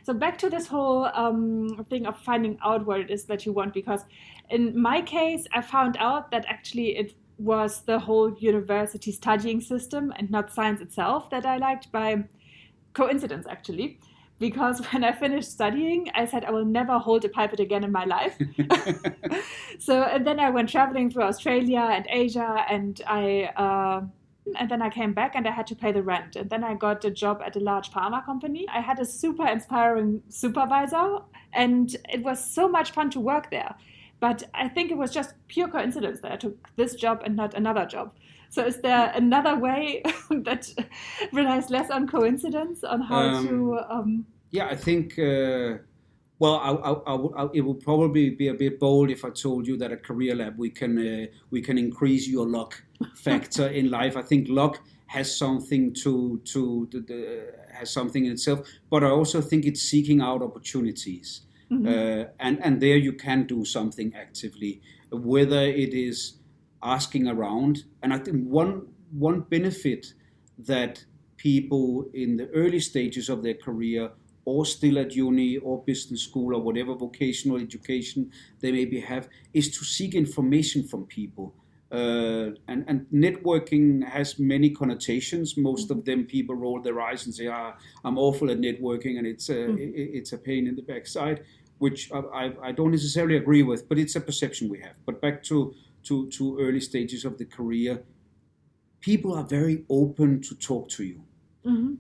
So back to this whole thing of finding out what it is that you want, because in my case, I found out that actually it was the whole university studying system and not science itself that I liked by coincidence, actually. Because when I finished studying, I said I will never hold a pipette again in my life. So, and then I went traveling through Australia and Asia, and then I came back and I had to pay the rent. And then I got a job at a large pharma company. I had a super inspiring supervisor, and it was so much fun to work there. But I think it was just pure coincidence that I took this job and not another job. So is there another way that relies less on coincidence, on how to... Yeah, I think, well, it would probably be a bit bold if I told you that at Career Lab we can increase your luck factor in life. I think luck has something has something in itself, but I also think it's seeking out opportunities. And there you can do something actively, whether it is asking around. And I think one benefit that people in the early stages of their career, or still at uni or business school or whatever vocational education they maybe have, is to seek information from people. And networking has many connotations. Most of them people roll their eyes and say, I'm awful at networking and it's a pain in the backside, which I don't necessarily agree with, but it's a perception we have. But back to early stages of the career, people are very open to talk to you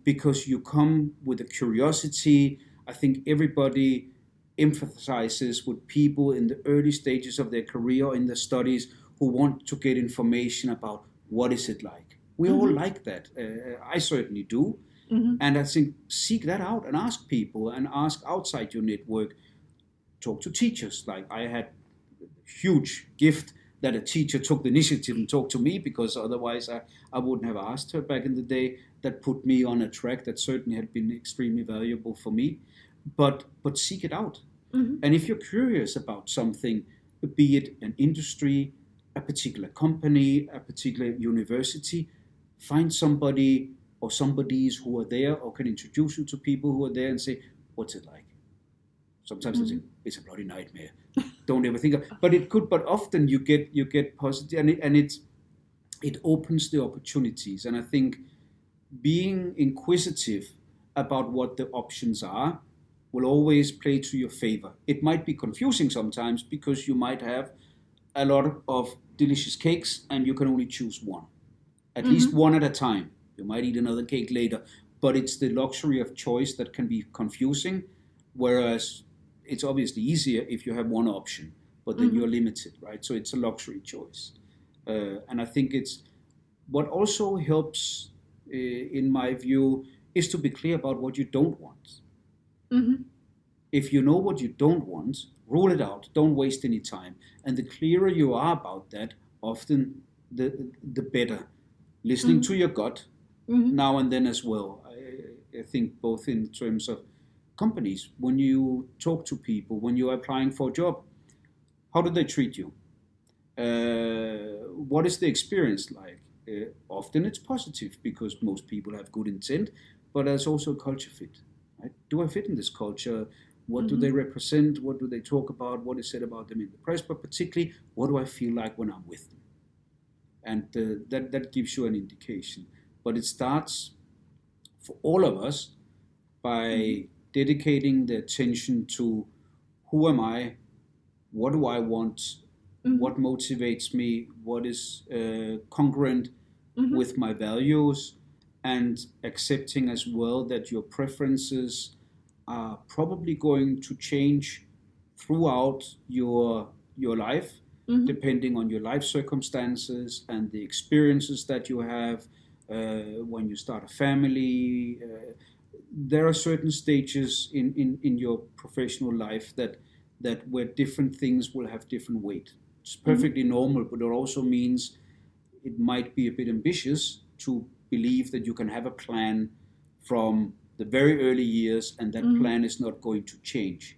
because you come with a curiosity. I think everybody emphasizes with people in the early stages of their career or in their studies who want to get information about what is it like. We all like that. I certainly do. And I think seek that out and ask people and ask outside your network. Talk to teachers. Like I had a huge gift that a teacher took the initiative and talked to me, because otherwise I wouldn't have asked her back in the day. That put me on a track that certainly had been extremely valuable for me. But seek it out. And if you're curious about something, be it an industry, a particular company, a particular university, find somebody or somebodies who are there or can introduce you to people who are there and say, what's it like? Sometimes I think it's a bloody nightmare. Don't ever think of, but it could. But often you get positive, and it opens the opportunities. And I think being inquisitive about what the options are will always play to your favor. It might be confusing sometimes because you might have a lot of delicious cakes and you can only choose one, at least one at a time. You might eat another cake later, but it's the luxury of choice that can be confusing. Whereas it's obviously easier if you have one option, but then you're limited, right? So it's a luxury choice. And I think it's what also helps, in my view, is to be clear about what you don't want. If you know what you don't want, rule it out. Don't waste any time. And the clearer you are about that, often the better. Listening to your gut now and then as well. I think both in terms of companies, when you talk to people, when you're applying for a job, how do they treat you? What is the experience like? Often it's positive because most people have good intent, but there's also a culture fit. Right? Do I fit in this culture? What do they represent? What do they talk about? What is said about them in the press? But particularly, what do I feel like when I'm with them? And that gives you an indication. But it starts for all of us by dedicating the attention to who am I, what do I want, what motivates me, what is congruent with my values, and accepting as well that your preferences are probably going to change throughout your life, depending on your life circumstances and the experiences that you have when you start a family. There are certain stages in your professional life that where different things will have different weight. It's perfectly normal, but it also means it might be a bit ambitious to believe that you can have a plan from the very early years and that plan is not going to change.